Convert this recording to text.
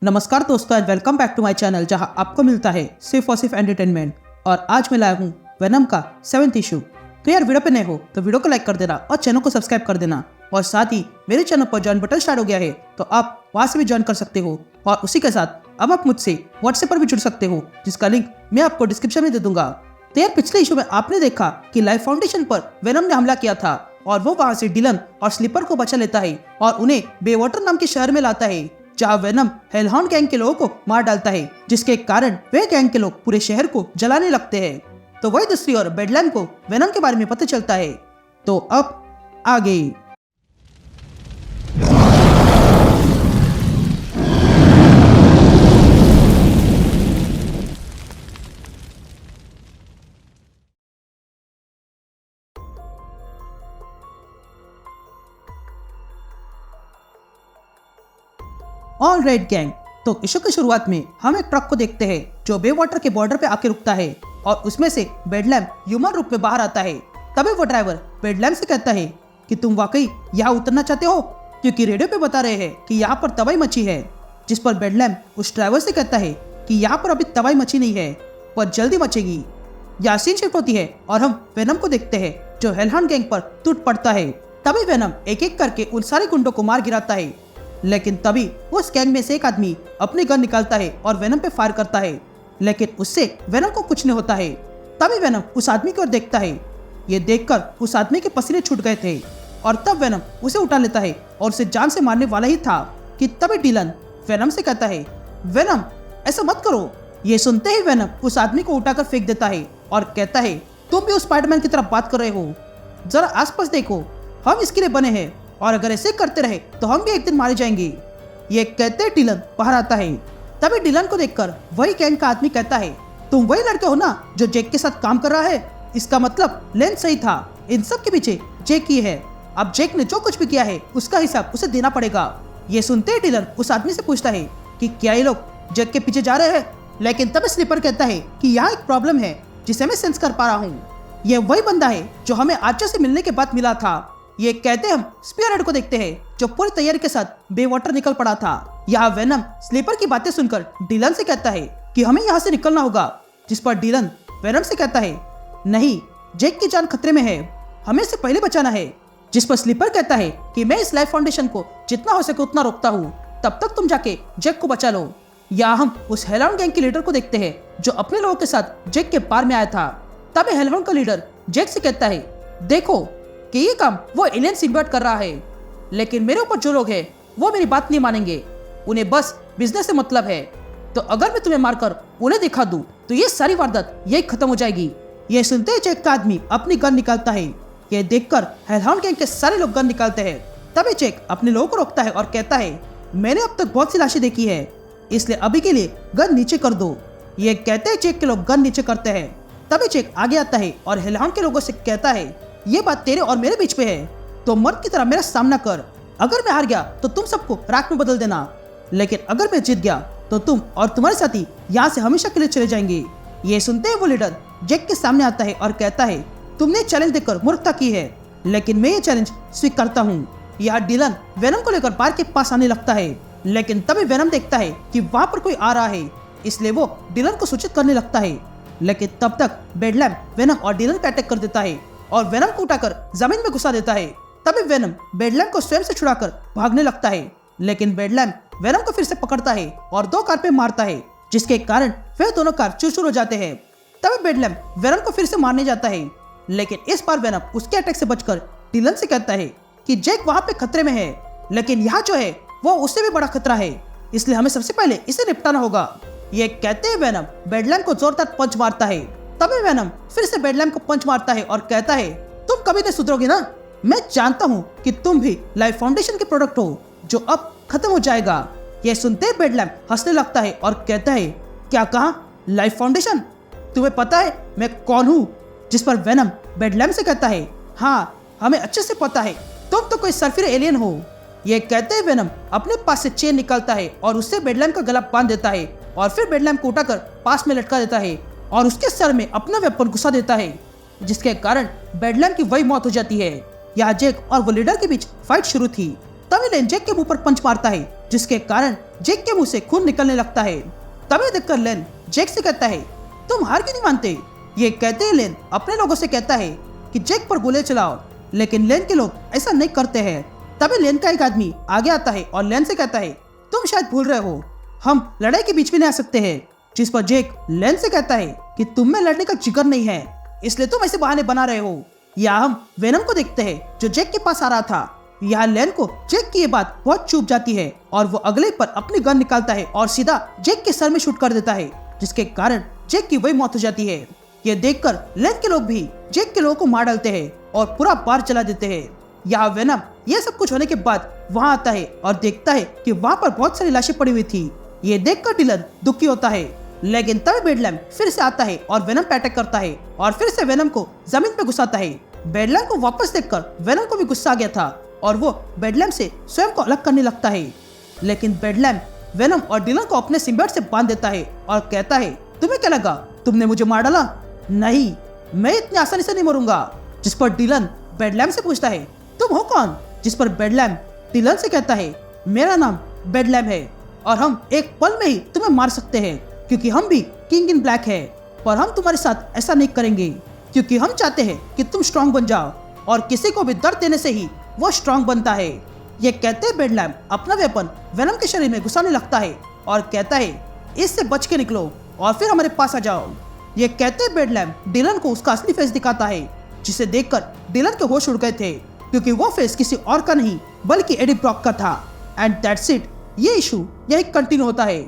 नमस्कार दोस्तों and welcome back to my channel जहां आपको मिलता है सिर्फ और सिर्फ एंटरटेनमेंट। और आज मैं लाया हूं वेनम का 7th इशू। तो यार वीडियो पे नए हो तो वीडियो को लाइक कर देना और चैनल को सब्सक्राइब कर देना। और साथ ही मेरे चैनल पर ज्वाइन बटन स्टार्ट हो गया है तो आप वहां से भी ज्वाइन कर सकते हो। और उसी के साथ अब आप मुझसे व्हाट्सएप पर भी जुड़ सकते हो जिसका लिंक मैं आपको डिस्क्रिप्शन में दे दूंगा। तो यार पिछले इशू में आपने देखा कि लाइफ फाउंडेशन पर वेनम ने हमला किया था और वो वहां से डिलन और स्लीपर को बचा लेता है और उन्हें बेवाटर नाम के शहर में लाता है जहाँ वेनम हेलहाउंड गैंग के लोगों को मार डालता है, जिसके कारण वे गैंग के लोग पूरे शहर को जलाने लगते हैं। तो वही दूसरी ओर बेडलैम को वेनम के बारे में पता चलता है। तो अब आगे ऑल राइट गैंग। तो इशू की शुरुआत में हम एक ट्रक को देखते हैं जो बे वाटर के बॉर्डर पे आके रुकता है और उसमें से बेडलैम ह्यूमन रूप में बाहर आता है। तभी वो ड्राइवर बेडलैम से कहता है कि तुम वाकई यहाँ उतरना चाहते हो, क्योंकि रेडियो पे बता रहे हैं कि यहाँ पर तबाही मची है। जिस पर बेडलैम उस ड्राइवर से कहता है कि यहाँ पर अभी तबाही मची नहीं है पर जल्दी मचेगी। यहाँ सीन शिफ्ट होती है और हम वेनम को देखते हैं जो हेलहाउंड गैंग पर टूट पड़ता है। तभी वेनम एक एक करके उन सारे गुंडों को मार गिराता है, लेकिन तभी उस गैंग में से एक आदमी अपनी गन निकालता है और वेनम पे फायर करता है, लेकिन उससे वेनम को कुछ नहीं होता है। तभी वेनम उस आदमी की ओर देखता है। ये देखकर उस आदमी के पसीने छूट गए थे और तब वेनम उसे उठा लेता है और उसे जान से मारने वाला ही था कि तभी डिलन वेनम से कहता है, वेनम ऐसा मत करो। ये सुनते ही वेनम उस आदमी को उठाकर फेंक देता है और कहता है, तुम भी उस स्पाइडरमैन की तरफ बात कर रहे हो, जरा आसपास देखो, हम इसके लिए बने हैं और अगर ऐसे करते रहे तो हम भी एक दिन मारे जाएंगे। ये कहते डिलन बाहर आता है। तभी डिलन को देखकर वही गैंग का आदमी कहता है, तुम वही लड़के हो ना जो जैक के साथ काम कर रहा है। इसका मतलब लेंस सही था, इन सब के पीछे जैक ही है। अब जैक ने जो कुछ भी किया है उसका हिसाब उसे देना पड़ेगा। ये सुनते ही डिलन उस आदमी से पूछता है कि क्या ये लोग जैक के पीछे जा रहे हैं, लेकिन तभी स्लीपर कहता है कि यहाँ एक प्रॉब्लम है जिसे मैं सेंस कर पा रहा हूँ। ये वही बंदा है जो हमें आर्चर से मिलने के बाद मिला था। ये कहते हम स्पीयरहेड को देखते हैं जो पूरी तैयारी के साथ बे वाटर निकल पड़ा था। यहाँ वेनम स्लीपर की बातें सुनकर डिलन से कहता है कि हमें यहाँ से निकलना होगा, जिस पर डिलन वेनम से कहता है, नहीं, जैक की जान खतरे में है, हमें इसे पहले बचाना है। जिस पर स्लीपर कहता है कि मैं इस लाइफ फाउंडेशन को जितना हो सके उतना रोकता हूँ, तब तक तुम जाके जैक को बचा लो। यहाँ हम उस हेलहाउंड गैंग के लीडर को देखते हैं जो अपने लोगों के साथ जैक के पार में आया था। तभी हेलहाउंड का लीडर जैक से कहता है, देखो कि ये काम वो एलियन सिम्बायोट कर रहा है, लेकिन मेरे ऊपर जो लोग हैं वो मेरी बात नहीं मानेंगे, उन्हें बस बिजनेस से मतलब है। तो अगर मैं तुम्हें मारकर उन्हें दिखा दूं तो ये सारी वारदात यही खत्म हो जाएगी। ये सुनते ही जैक का आदमी अपनी गन निकालता है। ये देखकर हेलहाउंड गैंग के सारे लोग गन निकालते हैं। तभी जैक अपने लोगों को रोकता है और कहता है, मैंने अब तक बहुत सी लाशें देखी है, इसलिए अभी के लिए गन नीचे कर दो। ये कहते हैं जैक के लोग गन नीचे करते हैं। तभी जैक आगे आता है और हेलहाउंड के लोगों से कहता है, ये बात तेरे और मेरे बीच पे है, तो मर्द की तरह मेरा सामना कर। अगर मैं हार गया तो तुम सबको राख में बदल देना, लेकिन अगर मैं जीत गया तो तुम और तुम्हारे साथी यहाँ से हमेशा के लिए चले जाएंगे। ये सुनते ही वो लीडर जैक के सामने आता है और कहता है, तुमने चैलेंज देकर मूर्खता की है, लेकिन मैं ये चैलेंज स्वीकारता हूँ। यहाँ डिलन वेनम को लेकर बार के पास आने लगता है, लेकिन तभी वेनम देखता है कि वहाँ पर कोई आ रहा है, इसलिए वो डिलन को सूचित करने लगता है। लेकिन तब तक बेडलैम वेनम और डिलन पे अटैक कर देता है और वेनम को उठाकर जमीन में घुसा देता है। तभी वेनम बेडलैम को स्वयं से छुड़ाकर भागने लगता है, लेकिन बेडलैम वेनम को फिर से पकड़ता है और 2 कार पे मारता है, जिसके कारण वे दोनों कार चूर-चूर हो जाते हैं। तभी बेडलैम वेनम को फिर से मारने जाता है, लेकिन इस बार वेनम उसके अटैक से बचकर डिलन से कहता है कि जैक वहाँ पे खतरे में है, लेकिन यहाँ जो है वो उससे भी बड़ा खतरा है, इसलिए हमें सबसे पहले इसे निपटाना होगा। ये कहते हैं वेनम बेडलैम को जोरदार पंच मारता है। तभी वेनम फिर से बेडलैम को पंच मारता है और कहता है, तुम कभी नहीं सुधरोगे ना, मैं जानता हूँ कि तुम भी लाइफ फाउंडेशन के प्रोडक्ट हो जो अब खत्म हो जाएगा। ये सुनते ही बेडलैम हंसने लगता है और कहता है, क्या कहा, लाइफ फाउंडेशन, तुम्हें पता है मैं कौन हूँ? जिस पर वेनम बेडलैम से कहता है, हाँ हमें अच्छे से पता है, तुम तो कोई सरफिरे एलियन हो। ये कहते ही वेनम अपने पास से चेन निकालता है और उससे बेडलैम का गला बांध देता है और फिर बेडलैम को उठाकर पास में लटका देता है और उसके सर में अपना वेपन घुसा देता है, जिसके कारण बेडलैम की वही मौत हो जाती है। यहाँ जैक और वो लीडर के बीच फाइट शुरू थी। तभी लेन जैक के मुंह पर पंच मारता है जिसके कारण जेक के मुंह से खून निकलने लगता है। तभी देखकर लेन जेक से कहता है, तुम हार क्यों नहीं मानते? ये कहते ही लेन अपने लोगों से कहता है कि जेक पर गोले चलाओ, लेकिन लेन के लोग ऐसा नहीं करते हैं। तभी लेन का एक आदमी आगे आता है और लेन से कहता है, तुम शायद भूल रहे हो, हम लड़ाई के बीच में नहीं आ सकते हैं। जिस पर जेक लेन से कहता है कि तुम में लड़ने का जिगर नहीं है, इसलिए तुम ऐसे बहाने बना रहे हो। यहाँ हम वेनम को देखते हैं जो जेक के पास आ रहा था। यहाँ लेन को जेक की ये बात बहुत चुभ जाती है और वो अगले पर अपनी गन निकालता है और सीधा जेक के सर में शूट कर देता है, जिसके कारण जेक की वही मौत हो जाती है। ये देखकर लेन के लोग भी जेक के लोगों को मार डालते हैं और पूरा बार चला देते हैं। यहाँ वेनम ये सब कुछ होने के बाद वहाँ आता है और देखता है कि वहाँ पर बहुत सारी लाशें पड़ी हुई थी। ये देखकर डिलन दुखी होता है, लेकिन तभी बेडलैम फिर से आता है और वेनम पे अटैक करता है और फिर से वेनम को जमीन पे घुसाता है। बेडलैम को वापस देखकर वेनम को भी गुस्सा आ गया था और वो बेडलैम से स्वयं को अलग करने लगता है, लेकिन बेडलैम वेनम और डिलन को अपने सिम्बियोट से बांध देता है और कहता है, तुम्हें क्या लगा तुमने मुझे मार डाला? नहीं, मैं इतनी आसानी से नहीं मरूंगा। जिस पर डिलन बेडलैम से पूछता है, तुम हो कौन? जिस पर बेडलैम डिलन से कहता है, मेरा नाम बेडलैम है और हम एक पल में ही तुम्हें मार सकते हैं क्योंकि हम भी किंग इन ब्लैक है, पर हम तुम्हारे साथ ऐसा नहीं करेंगे क्योंकि हम चाहते हैं कि तुम स्ट्रांग बन जाओ और किसी को भी दर्द देने से ही वो स्ट्रांग बनता है। ये कहते ही बेडलैम अपना वेपन वेनम के शरीर में घुसाने लगता है और कहता है, इससे बच के निकलो और फिर हमारे पास आ जाओ। ये कहते ही बेडलैम डिलन को उसका असली फेस दिखाता है, जिसे देखकर डिलन के होश उड़ गए थे क्योंकि वो फेस किसी और का नहीं बल्कि एडी ब्रॉक का था। एंड दैट्स इट, ये इशू यही कंटिन्यू होता है।